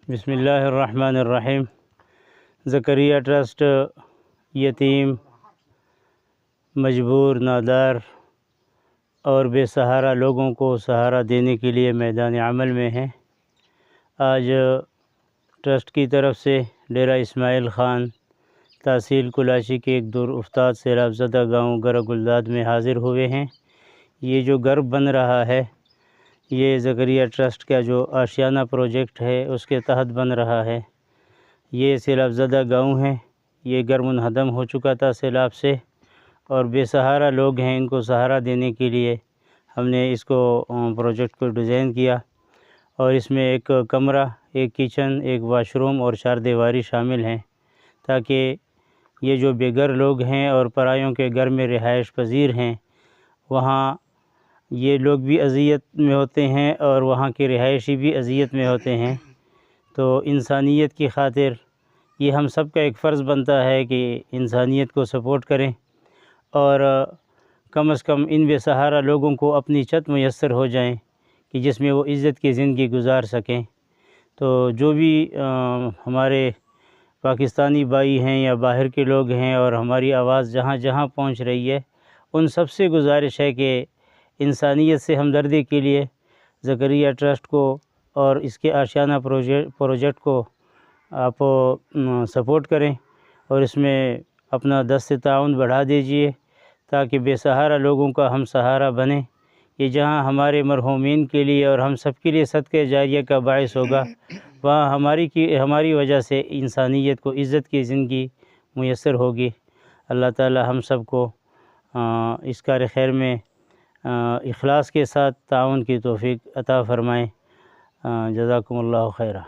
بسم اللہ الرحمن الرحیم۔ زکریا ٹرسٹ یتیم، مجبور، نادار اور بے سہارا لوگوں کو سہارا دینے کے لیے میدان عمل میں ہے۔ آج ٹرسٹ کی طرف سے ڈیرہ اسماعیل خان، تحصیل کلاشی کے ایک دور افتاد سیلاب زدہ گاؤں گرہ گلداد میں حاضر ہوئے ہیں۔ یہ جو گھر بن رہا ہے، یہ زکریا ٹرسٹ کا جو آشیانہ پروجیکٹ ہے اس کے تحت بن رہا ہے۔ یہ سیلاب زدہ گاؤں ہے، یہ گھر منہدم ہو چکا تھا سیلاب سے، اور بے سہارا لوگ ہیں، ان کو سہارا دینے کے لیے ہم نے اس کو پروجیکٹ کو ڈیزائن کیا، اور اس میں ایک کمرہ، ایک کچن، ایک واش روم اور 4 دیواری شامل ہیں، تاکہ یہ جو بے گھر لوگ ہیں اور پرایوں کے گھر میں رہائش پذیر ہیں، وہاں یہ لوگ بھی اذیت میں ہوتے ہیں اور وہاں کے رہائشی بھی اذیت میں ہوتے ہیں۔ تو انسانیت کی خاطر یہ ہم سب کا ایک فرض بنتا ہے کہ انسانیت کو سپورٹ کریں، اور کم از کم ان بے سہارا لوگوں کو اپنی چھت میسر ہو جائیں کہ جس میں وہ عزت کی زندگی گزار سکیں۔ تو جو بھی ہمارے پاکستانی بھائی ہیں یا باہر کے لوگ ہیں اور ہماری آواز جہاں جہاں پہنچ رہی ہے، ان سب سے گزارش ہے کہ انسانیت سے ہمدردی کے لیے زکریا ٹرسٹ کو اور اس کے آشیانہ پروجیکٹ کو آپ سپورٹ کریں، اور اس میں اپنا دست تعاون بڑھا دیجئے، تاکہ بے سہارا لوگوں کا ہم سہارا بنیں۔ یہ جہاں ہمارے مرحومین کے لیے اور ہم سب کے لیے صدقہ جاریہ کا باعث ہوگا، وہاں ہماری وجہ سے انسانیت کو عزت کی زندگی میسر ہوگی۔ اللہ تعالی ہم سب کو اس کار خیر میں اخلاص کے ساتھ تعاون کی توفیق عطا فرمائیں۔ جزاکم اللہ خیرہ۔